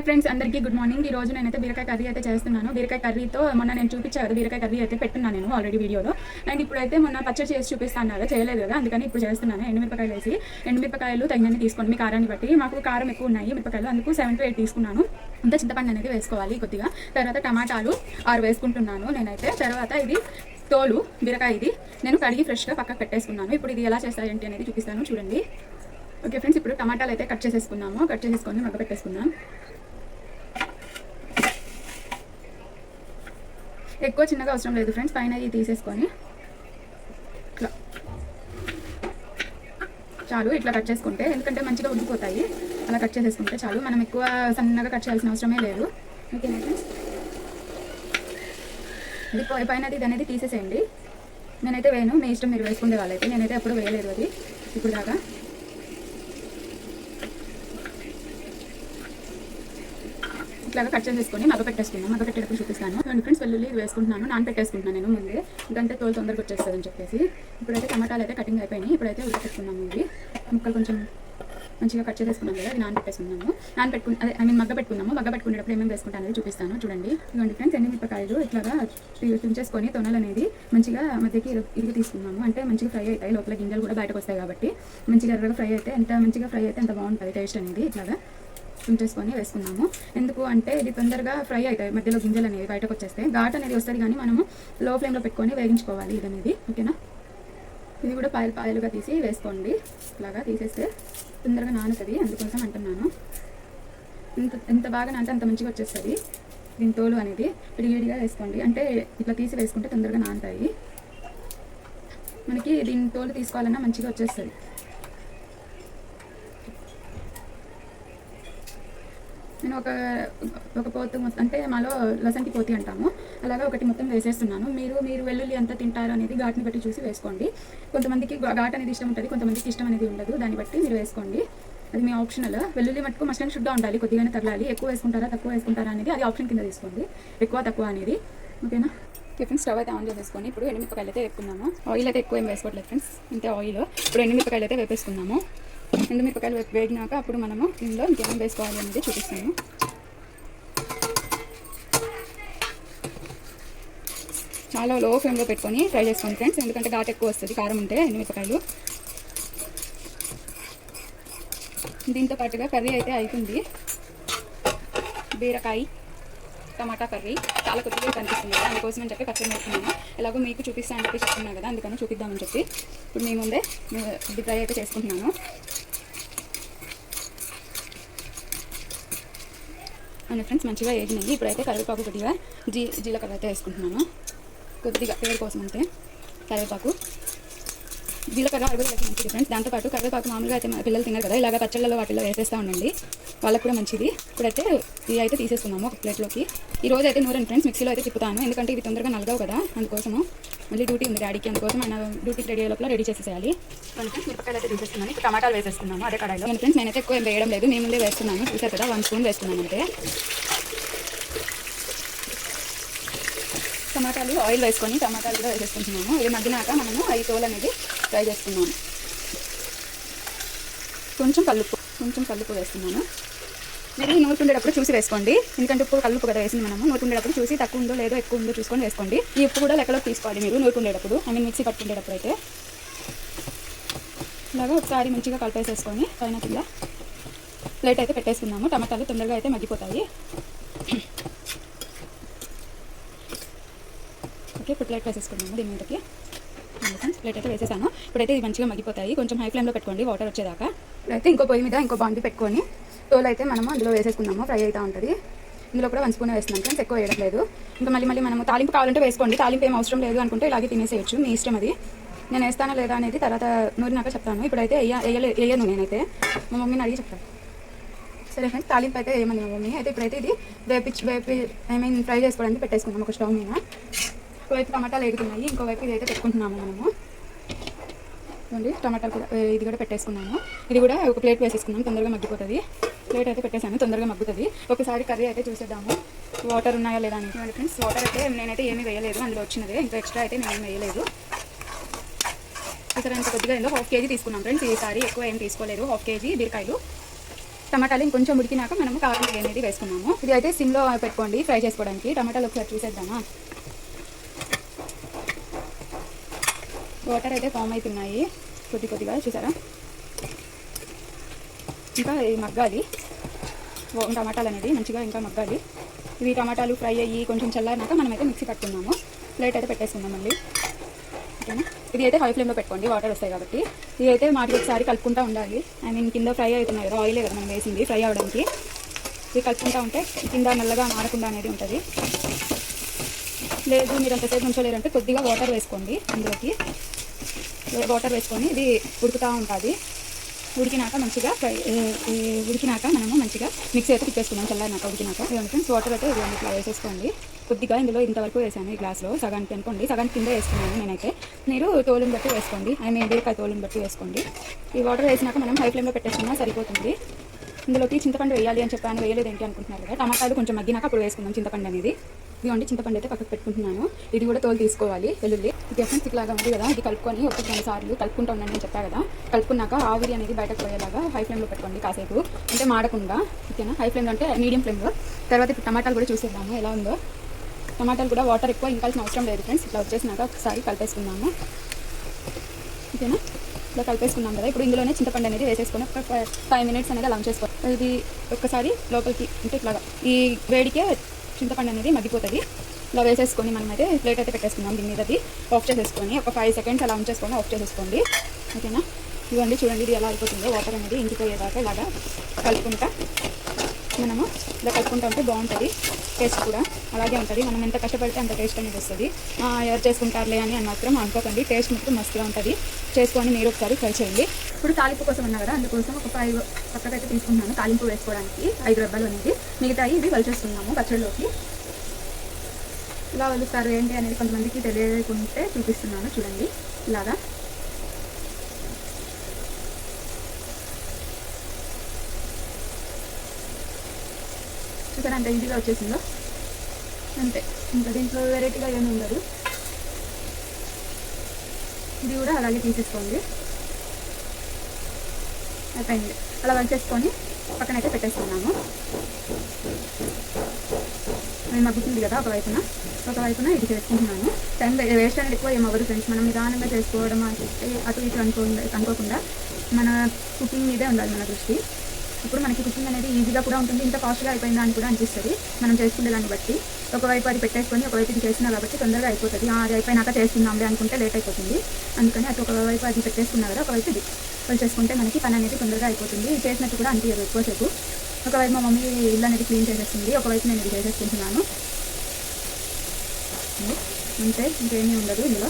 Hi friends, అందరికీ good morning. ఈ రోజు నేనైతే బీరకాయ కర్రీ అయితే చేస్తున్నాను. బీరకాయ కర్రీతో మొన్న నేను చూపించాను కదా, బీరకాయ కర్రీ అయితే పెట్టున్నాను నేను ఆల్రెడీ వీడియోలో. అండ్ ఇప్పుడైతే మొన్న పచ్చడి చేసి చూపిస్తాను కదా, చేయలేదు కదా, అందుకని ఇప్పుడు చేస్తున్నాను. ఎండుమిరపకాయలు వేసి, ఎండుమిరపకాయలు తగినన్ని తీసుకోండి మీ కారాన్ని బట్టి. మాకు కారం ఎక్కువ ఉన్నాయి మిరపకాయలు, అందుకు 7 to 8 తీసుకున్నాను. అంత చింతపండు అనేది వేసుకోవాలి కొద్దిగా. తర్వాత టమాటాలు 6 వేసుకుంటున్నాను నేనైతే. తర్వాత ఇది తోలు బీరకాయ, ఇది నేను కడిగి ఫ్రెష్గా పక్కకు పెట్టేసుకున్నాను. ఇప్పుడు ఇది ఎలా చేస్తాయి ఏంటి అనేది చూపిస్తాను చూడండి. ఓకే ఫ్రెండ్స్, ఇప్పుడు టమాటాలు అయితే కట్ చేసేసుకున్నాము. కట్ చేసేసుకొని మగ్గ పెట్టేసుకున్నాం. ఎక్కువ చిన్నగా అవసరం లేదు ఫ్రెండ్స్, పైన ఇది తీసేసుకొని ఇట్లా చాలు. ఇట్లా కట్ చేసుకుంటే, ఎందుకంటే మంచిగా ఉడికిపోతాయి, అలా కట్ చేసేసుకుంటే చాలు. మనం ఎక్కువ సన్నగా కట్ చేయాల్సిన అవసరమే లేదు. ఓకేనా ఫ్రెండ్స్, ఇది పైన ఇది అనేది తీసేసేయండి. నేనైతే వేయను, మీ ఇష్టం, మీరు వేసుకునే వాళ్ళైతే. నేనైతే ఎప్పుడు వేయలేదు అది ఇప్పుడు దాకా. ఇట్లాగా కట్ చేసేసుకొని మగ్గ పెట్టేసుకున్నాను. మగ్గ పెట్టేటప్పుడు చూపిస్తాను. ఫ్రెండ్స్, వెల్లుల్లి వేసుకుంటున్నాను, నానబెట్టేసుకుంటున్నాను నేను ముందే, ఎందుకంటే తోలు తొందరగా వచ్చేస్తుంది అని చెప్పేసి. ఇప్పుడైతే టమాటాలు అయితే కటింగ్ అయిపోయినాయి. ఇప్పుడైతే ఉడకపెట్టుకున్నాము. ఇవి ముక్కలు కొంచెం మంచిగా కట్ చేసేసుకున్నాం కదా, అది నానబెట్టేసుకున్నాము. మగ్గ పెట్టుకున్నాము. మగ్గ పెట్టుకునేటప్పుడు ఏమేమి వేసుకుంటాను అనేది చూపిస్తాను చూడండి. ఇవ్వండి ఫ్రెండ్స్, ఎండుమిరపకాయలు ఇట్లాగా తుంచేసుకొని తొనలు అనేది మంచిగా మధ్యకి ఇరిగి తీసుకున్నాము. అంటే మంచిగా ఫ్రై అవుతాయి, లోపల గింజలు కూడా బయటకు వస్తాయి కాబట్టి. మంచిగా ఎర్రగా ఫ్రై అయితే ఎంత మంచిగా ఫ్రై అయితే అంత బాగుంటుంది టేస్ట్ అనేది. ఇట్లాగా తుంచేసుకొని వేసుకున్నాము. ఎందుకు అంటే ఇది తొందరగా ఫ్రై అవుతాయి, మధ్యలో గింజలు అనేవి బయటకు వచ్చేస్తాయి. ఘాట్ అనేది వస్తుంది, కానీ మనము లో ఫ్లేమ్లో పెట్టుకొని వేగించుకోవాలి ఇది అనేది. ఓకేనా, ఇది కూడా పాయలుగా తీసి వేసుకోండి. ఇలాగా తీసేస్తే తొందరగా నానుతుంది, అందుకోసం అంటున్నాను. ఎంత బాగా నానితే అంత మంచిగా వచ్చేస్తుంది. దీని తోలు అనేది విడివిడిగా వేసుకోండి, అంటే ఇట్లా తీసి వేసుకుంటే తొందరగా నానుతాయి. మనకి దీని తోలు తీసుకోవాలన్నా మంచిగా వచ్చేస్తుంది. నేను ఒక పోతు మొత్తం, అంటే మాలో లసంకి పోతి అంటాము, అలాగా ఒకటి మొత్తం వేసేస్తున్నాను. మీరు వెల్లుల్లి ఎంత తింటారు అనేది ఘాట్ని బట్టి చూసి వేసుకోండి. కొంతమందికి ఘాట్ అనేది ఇష్టం ఉంటుంది, కొంతమందికి ఇష్టం అనేది ఉండదు. దాన్ని బట్టి మీరు వేసుకోండి, అది మీ ఆప్షనల్. వెల్లుల్లి మట్టుకు మస్ట్ అండ్ షుడ్గా ఉండాలి, కొద్దిగానే తగలాలి. ఎక్కువ వేసుకుంటారా తక్కువ వేసుకుంటారా అనేది అది ఆప్షన్ కింద తీసుకోండి, ఎక్కువ తక్కువ అనేది. ఓకేనా, ఫ్రెండ్స్, స్టవ్ అయితే ఆన్ చేసేసుకొని ఇప్పుడు ఎండుమిరపకాయలు అయితే వేసుకున్నాము. ఆయిల్ అయితే ఎక్కువ ఏం వేసుకోవట్లేదు ఫ్రెండ్స్, ఇంతే ఆయిల్. ఇప్పుడు ఎండుమిరపకాయలు అయితే వేపేసుకున్నాము. ఎండుమిరపకాయలు వేగినాక అప్పుడు మనము ఇందులో ఇంకేం వేసుకోవాలి అనేది చూపిస్తాను. చాలా లో ఫ్లేమ్లో పెట్టుకొని ఫ్రై చేసుకోండి ఫ్రెండ్స్, ఎందుకంటే ఘాట్ ఎక్కువ వస్తుంది కారం ఉంటే ఎండుమిరపకాయలు. దీంతో పాటుగా కర్రీ అయితే అవుతుంది. బీరకాయ టమాటా కర్రీ చాలా కొద్దిగా కనిపిస్తుంది కదా, అందుకోసం అని చెప్పి పచ్చడి వేసుకున్నాను. ఎలాగో మీకు చూపిస్తాను అని చెప్పి చెప్తున్నాను కదా, అందుకని చూపిద్దామని చెప్పి ఇప్పుడు మీ ముందే ఇది ఫ్రై అయితే చేసుకుంటున్నాను. అండ్ ఫ్రెండ్స్, మంచిగా వేగినాయి. ఇప్పుడైతే కరివేపాకు కొద్దిగా జీలకర్ర అయితే వేసుకుంటున్నాను, కొద్దిగా పేరు కోసం అంతే. కరివేపాకు జీలకర్ర ఆరోగ్యానికి మంచిది ఫ్రెండ్స్. దాంతోపాటు కరివేపాకు మామూలుగా అయితే పిల్లలు తిన్నారు కదా, ఇలాగ పచ్చళ్ళలో వాటిలో వేసేస్తూ ఉండండి, వాళ్ళకు కూడా మంచిది. ఇప్పుడైతే ఇవి అయితే తీసేసుకున్నాము ఒక ప్లేట్లోకి. ఈ రోజు అయితే నూరని ఫ్రెండ్స్ మిక్సీలో అయితే తిప్పుతాను, ఎందుకంటే ఇవి తొందరగా నలగవు కదా, అందుకోసము. మళ్ళీ డ్యూటీ ఉంది డాడీకి, అందుకోసం ఆయన డ్యూటీకి రెడీ అయ్యే లోపల రెడీ చేసేసేయాలి. ఫ్రెండ్స్, మిరపకాయలు అయితే తీసేస్తున్నాను. ఇప్పుడు టమాటాలు వేసేస్తున్నాము అదే కడాయిలో. ఫ్రెండ్స్, నేనైతే ఎక్కువ ఏం వేయడం లేదు, మేము ముందే వేస్తున్నాను. చూసారు కదా, 1 స్పూన్ వేస్తున్నాను అంతే. టమాటాలు ఆయిల్ వేసుకొని టమాటాలు కూడా వేసేసుకుంటున్నాము. ఇది మగ్గినాక మనము ఈ తోలు అనేది ఫ్రై చేసుకున్నాము. కొంచెం కల్లుప్పు వేస్తున్నాను. మీరు నూరుకుండేటప్పుడు చూసి వేసుకోండి, ఎందుకంటే ఉప్పు కల్లుప్పు కదా వేసింది మనము. నూరుకుండేటప్పుడు చూసి తక్కువ ఉందో లేదో ఎక్కువ ఉందో చూసుకొని వేసుకోండి. ఈ ఉప్పు కూడా లెక్కలోకి తీసుకోవాలి మీరు నూరుకుండేటప్పుడు, మిక్సీ పట్టుకునేటప్పుడు అయితే. ఇలాగా ఒకసారి మంచిగా కలిపేసేసుకొని పైన కింద ప్లేట్ అయితే పెట్టేసుకున్నాము. టమాటాలు తొందరగా అయితే మగ్గిపోతాయి. ఓకే, ఇప్పుడు ప్లేట్ వేసేసుకున్నాము. దీని మీదకి ప్లేట్ అయితే వేసేసాను. ఇప్పుడైతే ఇది మంచిగా మగ్గిపోతాయి. కొంచెం హై ఫ్లేమ్లో పెట్టుకోండి వాటర్ వచ్చేదాకా. ఇప్పుడైతే ఇంకో పొయ్యి మీద ఇంకో బాండి పెట్టుకొని తోలు అయితే మనము అందులో వేసేసుకున్నాము. ఫ్రై అవుతూ ఉంటుంది. ఇందులో కూడా 1 స్పూన్ వేస్తున్నాం ఫ్రెండ్స్, ఎక్కువ వేయట్లేదు. ఇంకా మళ్ళీ మనము తాలింపు కావాలంటే వేసుకోండి, తాలింపు ఏం అవసరం లేదు అనుకుంటే ఇలాగే తినేసేయచ్చు, మీ ఇష్టం అది. నేను వేస్తానా లేదా అనేది తర్వాత నూరినాక చెప్తాను. ఇప్పుడైతే వేయను, నేనైతే మా మమ్మీని అడిగి చెప్తాను. సరే ఫ్రెండ్స్, తాలింపు అయితే వేయమని మా మమ్మీ. అయితే ఇప్పుడైతే ఇది వేపి ఫ్రై చేసుకోవడానికి పెట్టేసుకున్నాము ఒక స్టవ్ మీద. ఒకవైపు టమాటాలు వేగుతున్నాయి, ఇంకోవైపు ఇది అయితే పెట్టుకుంటున్నాము మనము. చూడండి, టమాటాలు కూడా ఇది కూడా పెట్టేసుకున్నాము. ఇది కూడా ఒక ప్లేట్ వేసేసుకున్నాము, తొందరగా మగ్గిపోతుంది. ప్లేట్ అయితే పెట్టేసాను, తొందరగా మగ్గుతుంది. ఒకసారి కర్రీ అయితే చూసేద్దాము వాటర్ ఉన్నాయా లేదా అని. ఫ్రెండ్స్, వాటర్ అయితే నేనైతే ఏమీ వేయలేదు, అందులో వచ్చినదే, ఇంకా ఎక్స్ట్రా అయితే నేను వేయలేదు. ఇక్కడ ఇంత కొద్దిగా ఇందులో 1/2 kg తీసుకున్నాం ఫ్రెండ్స్. ఈసారి ఎక్కువ ఏం తీసుకోలేదు, 1/2 kg బీరకాయలు. టమాటాలు ఇంకొంచెం ఉడికినాక మనము కారం పొడి అనేది వేసుకున్నాము. ఇది అయితే సిమ్లో పెట్టుకోండి ఫ్రై చేసుకోవడానికి. టమాటాలు ఒకసారి చూసేద్దామా. వాటర్ అయితే ఫామ్ అవుతున్నాయి కొద్దిగా చూసారా. ఇంకా మగ్గాలి టమాటాలు అనేది మంచిగా ఇంకా మగ్గాలి. ఇవి టమాటాలు ఫ్రై అయ్యి కొంచెం చల్లారినాక మనమైతే మిక్సీ పట్టుకున్నాము. ప్లేట్ అయితే పెట్టేసుకుందాం మళ్ళీ. ఓకేనా. ఇది అయితే హై ఫ్లేమ్లో పెట్టుకోండి వాటర్ వస్తాయి కాబట్టి. ఇది అయితే మాటికి ఒకసారి కలుపుకుంటూ ఉండాలి. కింద ఫ్రై అవుతున్నాయి కదా, ఆయిలే కదా మనం వేసింది ఫ్రై అవడానికి. ఇది కలుపుకుంటూ ఉంటే కింద నల్లగా మారకుండా అనేది ఉంటుంది. లేదు మీరు అంతసేపు ఉంచలేరంటే కొద్దిగా వాటర్ వేసుకోండి. అందులోకి వాటర్ వేసుకొని ఇది ఉడుకుతూ ఉంటుంది. ఉడికినాక మంచిగా ఉడికినాక మనము మంచిగా మిక్సీ అయితే తిప్పేసుకున్నాం చల్లారినాక ఉడికినాక. ఫ్రెండ్స్ వాటర్ అయితే ఇది ఇట్లా వేసేసుకోండి. కొద్దిగా ఇందులో ఇంతవరకు వేసాను ఈ గ్లాస్లో, సగానికి అనుకోండి. సగానికి కింద వేసుకున్నాను నేనైతే. మీరు తోలుని బట్టి వేసుకోండి, బీరకాయ తోలుని బట్టి వేసుకోండి. ఈ వాటర్ వేసినాక మనం హై ఫ్లేమ్లో పెట్టేసుకున్నా సరిపోతుంది. ఇందులోకి చింతపండు వేయాలి అని చెప్పాను, వేయలేదు ఏంటి అనుకుంటున్నారు కదా. టమాటాలు కొంచెం మగ్గినాక అప్పుడు వేసుకుందాం చింతపండు అనేది. ఇదిగోండి చింతపండు అయితే పక్కకు పెట్టుకుంటున్నాను. ఇది కూడా తోలు తీసుకోవాలి వెల్లుల్లి. ఇది ఎఫెన్స్ ఇట్లాగా ఉంది కదా, ఇది కలుపుకొని ఒక 2 సార్లు కలుపుకుంటూ ఉండండి అని చెప్పా కదా. కలుపుకున్నాక ఆవిరి అనేది బయటకు పోయేలాగా హై ఫ్లేమ్లో పెట్టుకోండి కాసేపు, అంటే మాడకుండా. ఓకేనా. హై ఫ్లేమ్లో అంటే మీడియం ఫ్లేమ్లో. తర్వాత ఇప్పుడు టమాటాలు కూడా చూసేద్దాము ఎలా ఉందో. టమాటాలు కూడా వాటర్ ఎక్కువ ఇంకాల్సిన అవసరం లేదు ఫ్రెండ్స్. ఇట్లా వచ్చేసినాక ఒకసారి కలిపేసుకుందాము. ఓకేనా. ఇలా కలిపేసుకున్నాం కదా. ఇప్పుడు ఇందులోనే చింతపండు అనేది వేసేసుకొని ఒక 5 మినిట్స్ అనేది అలా ఉంచేసుకోవాలి. ఇది ఒక్కసారి లోపలికి అంటే ఇట్లాగా ఈ వేడికే చింతపండు అనేది మగ్గిపోతుంది. ఇలా వేసేసుకొని మనమైతే ప్లేట్ అయితే పెట్టేసుకున్నాం. దీని మీద ఆఫ్ చేసేసుకొని ఒక 5 సెకండ్స్ అలా ఉంచేసుకొని ఆఫ్ చేసేసుకోండి. ఓకేనా. ఇవ్వండి చూడండి ఇది ఎలా అయిపోతుందో. వాటర్ అనేది ఇంకిపోయేదాకా ఇలాగా కలుపుకుంటా మనము ఇలా కలుపుకుంటూ ఉంటే బాగుంటుంది. టేస్ట్ కూడా అలాగే ఉంటుంది. మనం ఎంత కష్టపడితే అంత టేస్ట్ అనేది వస్తుంది. ఎవరు చేసుకుంటారులే అని మాత్రం అనుకోకండి. టేస్ట్ మాత్రం మస్తుగా ఉంటుంది. చేసుకొని మీరు ఒకసారి ట్రై చేయండి. ఇప్పుడు తాలింపు కోసం ఉన్నా కదా, అందుకోసం ఒక 5 పక్కకైతే తీసుకున్నాను తాలింపు వేసుకోవడానికి. 5 రబ్బలు అనేది మిగతాయి ఇవి వలిచేస్తున్నాము పచ్చడిలోకి. ఇలా వలుస్తారు ఏంటి అనేది కొంతమందికి తెలియకుంటే చూపిస్తున్నాను చూడండి. ఇలాగా చూసారా అంత ఈజీగా వచ్చేసిందో. అంతే, ఇంకా దీంట్లో వెరైటీగా ఏమి ఉండదు. ఇది కూడా అలాగే తీసేసుకోండి. అయిపోయింది. అలా వలిచేసుకొని పక్కనైతే పెట్టేసుకున్నాము. నేను మగ్గుతుంది కదా ఒకవైపున ఇది చేసుకుంటున్నాను. టైం వేస్ట్ అనేది ఎక్కువ ఏమవ్వదు ఫ్రెండ్స్. మనం నిదానంగా చేసుకోవడం అటు ఇటు అనుకోకుండా మన కుకింగ్ మీదే ఉండాలి మన దృష్టి. ఇప్పుడు మనకి కుకింగ్ అనేది ఈజీగా కూడా ఉంటుంది. ఇంత ఫాస్ట్గా అయిపోయిందా అని కూడా అనిపిస్తుంది మనం చేసుకునే దాన్ని బట్టి. ఒకవైపు అది పెట్టేసుకొని ఒకవైపు ఇది చేసినా కాబట్టి తొందరగా అయిపోతుంది. అది అయిపోయినాక చేసుకుందాంలే అనుకుంటే లేట్ అయిపోతుంది. అందుకని అటు ఒకవైపు అది పెట్టేసుకున్నా కదా, ఒకవైపు ఇది చేసుకుంటే మనకి పని అనేది తొందరగా అయిపోతుంది. చేసినట్టు కూడా అనిపించదు ఎక్కువసేపు. ఒకవైపు మా మమ్మీ ఇల్లు అనేది క్లీన్ చేసేస్తుంది, ఒకవైపు నేను ఇది చేసేసుకుంటున్నాను. అంతే, ఇంకేమీ ఉండదు ఇందులో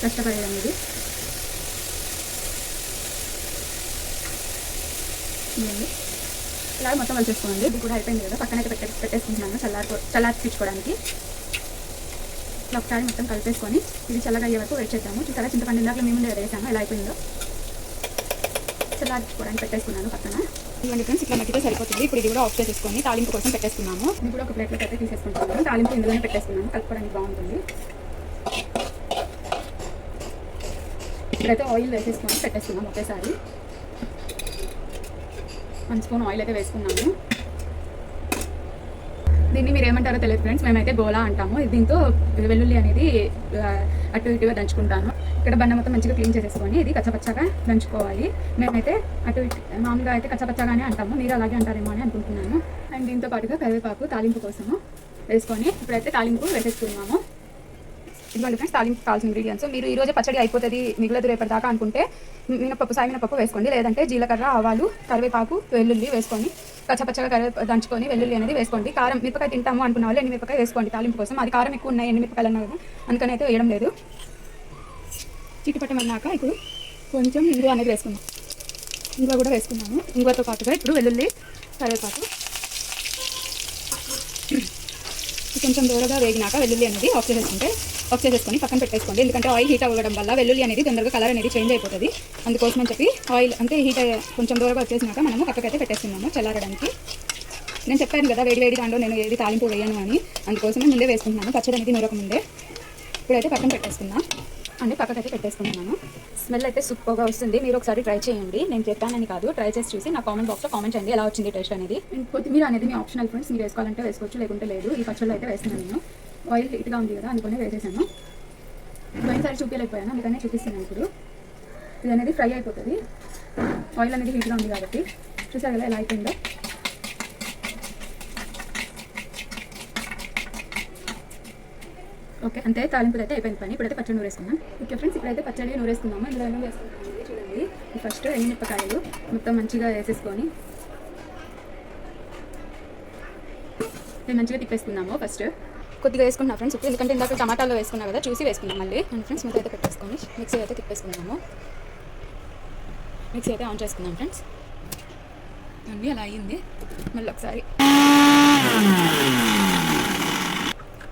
కష్టపడేది అనేది. ఇలా మొత్తం వలిచేసుకోండి. ఇది కూడా అయిపోయింది కదా, పక్కనైతే పెట్టేసుకుంటున్నాను చల్లార్పించుకోవడానికి. ఇలా ఒకసారి మొత్తం కలిపేసుకొని ఇది చల్లగా అయ్యే వరకు వెయిట్ చేద్దాము. చూసారా చింతపండు ఇందాక మేము వేసాము ఎలా అయిపోయిందో. చల్లార్పించుకోవడానికి పెట్టేసుకున్నాను పక్కన. ఇవన్నీ ఫ్రెండ్స్ ఇట్లా మట్టితో సరిపోతుంది. ఇప్పుడు ఇది కూడా ఆఫ్ చేసేసుకొని తాలింపు కోసం పెట్టేసుకున్నాము. ఇది కూడా ఒక ప్లేట్లోకి అయితే తీసేసుకుంటున్నాను. తాలింపు ఇందులోనే పెట్టేసుకున్నాను, కలుపుకోవడానికి బాగుంటుంది. ఇప్పుడైతే ఆయిల్ వేసేసుకొని పెట్టేసుకున్నాము ఒకేసారి. 1 స్పూన్ ఆయిల్ అయితే వేసుకున్నాము. దీన్ని మీరు ఏమంటారో తెలియదు ఫ్రెండ్స్, మేమైతే గోలా అంటాము. దీంతో వెల్లుల్లి అనేది అటు ఇటుగా దంచుకుంటాను. ఇక్కడ బండ మొత్తం మంచిగా క్లీన్ చేసేసుకొని ఇది కచ్చపచ్చగా దంచుకోవాలి. మేమైతే అటు ఇటు మామూలుగా అయితే కచ్చపచ్చగానే అంటాము, మీరు అలాగే అంటారేమో అని అనుకుంటున్నాను. అండ్ దీంతో పాటుగా కరివేపాకు తాలింపు కోసము వేసుకొని ఇప్పుడైతే తాలింపు వేసేసుకున్నాము. ఇదిగోండి ఫ్రెండ్స్ తాలింపు కావాల్సిన ఇంగ్రీడియంట్స్. మీరు ఈ రోజే పచ్చడి అయిపోతుంది మిగలదు రేపటి దాకా అనుకుంటే మినపప్పు వేసుకోండి. లేదంటే జీలకర్ర, ఆవాలు, కరివేపాకు, వెల్లుల్లి వేసుకొని పచ్చపచ్చగా దంచుకొని వెల్లుల్లి అనేది వేసుకోండి. కారం మిరపకాయ తింటాము అనుకున్న వాళ్ళు ఎండుమిరపకాయ వేసుకోండి తాలింపు కోసం. అది కారం ఎక్కువ ఉన్నాయి ఎండుమిరపకాయలు అన్నా కదా, అందుకని అయితే వేయడం లేదు. చిట్టుపట్టమన్నాక ఇప్పుడు కొంచెం ఇంగువ అనేది వేసుకున్నాం. ఇంగువ కూడా వేసుకున్నాము. ఇంగువతో పాటుగా ఇప్పుడు వెల్లుల్లి, కరివేపాకు కొంచెం దూరగా వేగినాక వెల్లుల్లి అనేది ఆఫ్ చేసేసుకొని పక్కన పెట్టేసుకోండి. ఎందుకంటే ఆయిల్ హీట్ అవ్వడం వల్ల వెల్లుల్లి అనేది తొందరగా కలర్ అనేది చేంజ్ అయిపోతుంది. అందుకోసం అని చెప్పి ఆయిల్ అంటే హీట్ కొంచెం దూరంగా వచ్చేసినాక మనము పక్కకైతే పెట్టేస్తున్నాము చల్లారడానికి. నేను చెప్పాను కదా వేడి దాంట్లో నేను ఏది తాలింపు వేయను అని, అందుకోసమే ముందే వేసుకుంటున్నాను పచ్చడి అనేది నూరక ముందే. ఇప్పుడైతే పక్కన పెట్టేసుకున్నాను. పక్కకైతే పెట్టేసుకుంటున్నాను. స్మెల్ అయితే సూపర్గా వస్తుంది. మీరు ఒకసారి ట్రై చేయండి. నేను చెప్పానని కాదు, ట్రై చేసి చూసి నా కామెంట్ బాక్స్లో కామెంట్ చేయండి ఎలా వచ్చింది టేస్ట్ అనేది. కొత్తిమీర అనేది మీ ఆప్షనల్ ఫ్రెండ్స్, మీరు వేసుకోవాలంటే వేసుకోవచ్చు, లేకుంటే లేదు. ఈ పచ్చళ్ళు అయితే వేస్తున్నాను నేను. ఆయిల్ హీట్గా ఉంది కదా, అందుకనే వేసేసాను. పోయినసారి చూపించలేకపోయాను, అందుకనే చూపిస్తున్నాను ఇప్పుడు. ఇది అనేది ఫ్రై అయిపోతుంది, ఆయిల్ అనేది హీట్గా ఉంది కాబట్టి. చూసారు కదా ఎలా అయిపోయిందో. ఓకే, అంతే. తాలింపులు అయితే అయిపోయింది పని. ఇప్పుడైతే పచ్చడి నూరేసుకున్నాం. ఓకే ఫ్రెండ్స్, ఇప్పుడైతే పచ్చడి నూరేసుకున్నాము. ఇందులో ఏమో వేసుకుంటాము చూడండి. ఫస్ట్ ఎండుమిరపకాయలు మొత్తం మంచిగా వేసేసుకొని మంచిగా తిప్పేసుకున్నాము. ఫస్ట్ కొద్దిగా వేసుకున్నా ఫ్రెండ్స్ ఉప్పు, ఎందుకంటే ఇందాక టమాటాలో వేసుకున్నా కదా, చూసి వేసుకున్నాం మళ్ళీ. అండ్ ఫ్రెండ్స్ మొత్తం అయితే పెట్టేసుకొని మిక్సీ అయితే తిప్పేసుకున్నాము. మిక్సీ అయితే ఆన్ చేసుకున్నాం ఫ్రెండ్స్. అన్నీ అలా అయ్యింది. మళ్ళీ ఒకసారి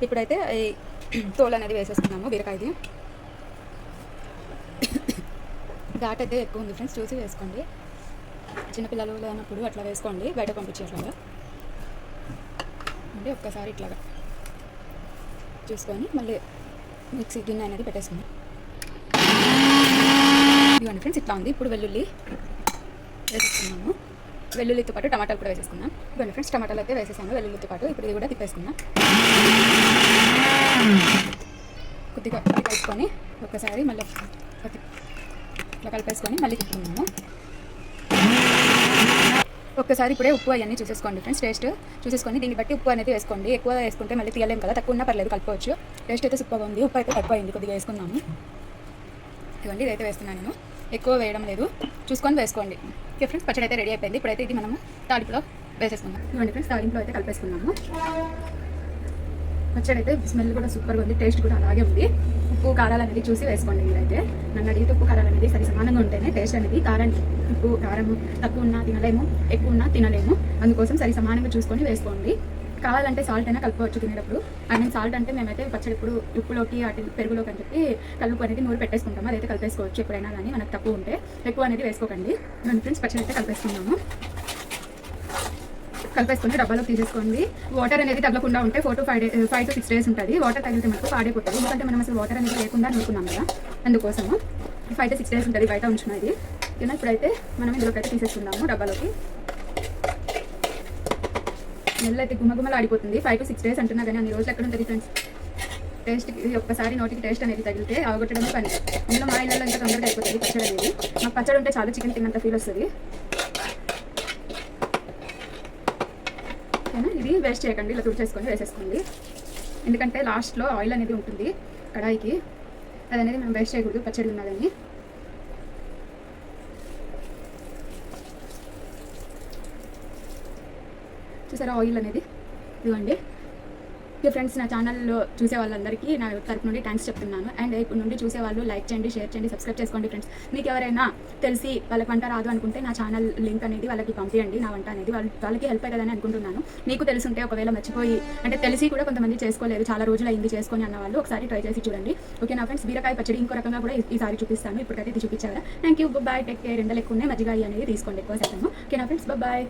ఇప్పుడైతే తోలు అనేది వేసేసుకున్నాము బీరకాయది. ఘాట్ అయితే ఎక్కువ ఉంది ఫ్రెండ్స్, చూసి వేసుకోండి. చిన్నపిల్లలు లేనప్పుడు అట్లా వేసుకోండి, బయట పంపించేట్లాగా. అంటే ఒక్కసారి ఇట్లాగా చూసుకొని మళ్ళీ మిక్సీ గిన్నె అనేది పెట్టేసుకుందాం. ఇవ్వండి ఫ్రెండ్స్, ఇట్లా ఉంది. ఇప్పుడు వెల్లుల్లి వేసేసుకున్నాము. వెల్లుల్లితో పాటు టమాటాలు కూడా వేసేసుకున్నాం. ఇవ్వండి ఫ్రెండ్స్, టమాటాలు అయితే వేసేసాను వెల్లుల్లితో పాటు. ఇప్పుడు ఇది కూడా తిప్పేసుకున్నాం. కొద్దిగా కలుపుకొని ఒక్కసారి మళ్ళీ ఇట్లా కలిపేసుకొని మళ్ళీ తిప్పుకున్నాము. ఒక్కసారి ఇప్పుడే ఉప్పు అవన్నీ చూసేసుకోండి ఫ్రెండ్స్, టేస్ట్ చూసేసుకొని దీన్ని బట్టి ఉప్పు అనేది వేసుకోండి. ఎక్కువ వేసుకుంటే మళ్ళీ తీయలేము కదా, తక్కువ ఉన్నా పర్లేదు కలుపుకోవచ్చు. టేస్ట్ అయితే సూపర్గా ఉంది. ఉప్పు అయితే తక్కువ అయింది, కొద్దిగా వేసుకుందాము. ఇవ్వండి, ఇదైతే వేస్తున్నాను నేను, ఎక్కువ వేయడం లేదు, చూసుకొని వేసుకోండి. ఓకే ఫ్రెండ్స్, పచ్చడి అయితే రెడీ అయిపోయింది. ఇప్పుడైతే ఇది మనము తాలింపులో వేసేసుకుందాం. ఇవ్వండి ఫ్రెండ్స్, తాలింపులో అయితే కలిపేసుకున్నాము. పచ్చడి అయితే స్మెల్ కూడా సూపర్గా ఉంది, టేస్ట్ కూడా అలాగే ఉంది. ఉప్పు కారాలు అనేది చూసి వేసుకోండి. మీరైతే నన్ను అడిగితే ఉప్పు కారాలు అనేది సరి సమానంగా ఉంటేనే టేస్ట్ అనేది. ఉప్పు కారం తక్కువ ఉన్నా తినలేము, ఎక్కువ ఉన్నా తినలేము. అందుకోసం సరి సమానంగా చూసుకొని వేసుకోండి. కావాలంటే సాల్ట్ అయినా కలుపుకోవచ్చు తినేటప్పుడు. అండ్ సాల్ట్ అంటే మేమైతే పచ్చడి ఇప్పుడు ఉప్పులోకి వాటి పెరుగులోకి అని చెప్పి కలుపు అనేది నూరు పెట్టేసుకుంటాము. అదైతే కలిపేసుకోవచ్చు ఎప్పుడైనా కానీ, మనకు తక్కువ ఉంటే. ఎక్కువ అనేది వేసుకోకండి. మన ఫ్రెండ్స్ పచ్చడి అయితే కలిపేసుకున్నాము. కలిపేసుకొని డబ్బాలో తీసేసుకోండి. వాటర్ అనేది తగ్గకుండా ఉంటే 4 to 5 to 6 days ఉంటుంది. వాటర్ తగిలితే మనకు పాడైపోతుంది, ఎందుకంటే మనం అసలు వాటర్ అనేది లేకుండా అనుకున్నాం కదా, అందుకోసము 5 to 6 days ఉంటుంది బయట ఉంచున్నది. ఓకేనా, ఇప్పుడైతే మనం ఇందులోకి అయితే తీసేసుకుందాము డబ్బాలోకి. నెల అయితే గుమ్మగుమ్మలు ఆడిపోతుంది. 5 to 6 days అంటున్నా కానీ అన్ని రోజులు ఎక్కడ ఉంటుంది ఫ్రెండ్స్. టేస్ట్కి ఒక్కసారి నోటికి టేస్ట్ అనేది తగిలితే ఆగొట్టడమే పని. అందులో మా ఇళ్ళలో ఇంకా తొందరగా అయిపోతుంది పచ్చడి అనేది. మాకు పచ్చడి ఉంటే చాలా చికెన్ తిన్నంత ఫీల్ వస్తుంది. ఓకేనా, ఇది వేస్ట్ చేయకండి, ఇలా తుడిచేసుకొని వేసేసుకోండి. ఎందుకంటే లాస్ట్లో ఆయిల్ అనేది ఉంటుంది కడాయికి, అది అనేది మనం వేస్ట్ చేయకూడదు పచ్చడి ఉన్నదని. చూసారా ఆయిల్ అనేది, ఇదిగోండి. ఓకే ఫ్రెండ్స్, నా ఛానల్లో చూసే వాళ్ళందరికీ నా తరపు నుండి థ్యాంక్స్ చెప్తున్నాను. అండ్ ఇప్పుడు నుండి చూసే వాళ్ళు లైక్ చేయండి, షేర్ చేయండి, సబ్స్క్రైబ్ చేసుకోండి ఫ్రెండ్స్. మీకు ఎవరైనా తెలిసి వాళ్ళకి వంట రాదు అనుకుంటే నా ఛానల్ లింక్ అనేది వాళ్ళకి పంపించండి. నా వంట అనేది వాళ్ళకి హెల్ప్ అవుతుందని అనుకుంటున్నాను. మీకు తెలుసుంటే, ఒకవేళ మర్చిపోయి అంటే తెలిసి కూడా కొంతమంది చేసుకోలేదు, చాలా రోజులు అయింది చేసుకొని అన్న వాళ్ళు ఒకసారి ట్రై చేసి చూడండి. ఓకే నా ఫ్రెండ్స్, బీరకాయ పచ్చడి ఇంకో రకంగా కూడా ఈసారి చూపిస్తాను. ఇప్పటికైతే ఇది చూపించారా. Thank you, bye, take care. ఎండలు ఎక్కువ ఉన్నాయి, మజ్జిగ అనేది తీసుకోండి ఎక్కువ శాతం. ఓకే నా ఫ్రెండ్స్, బాయ్.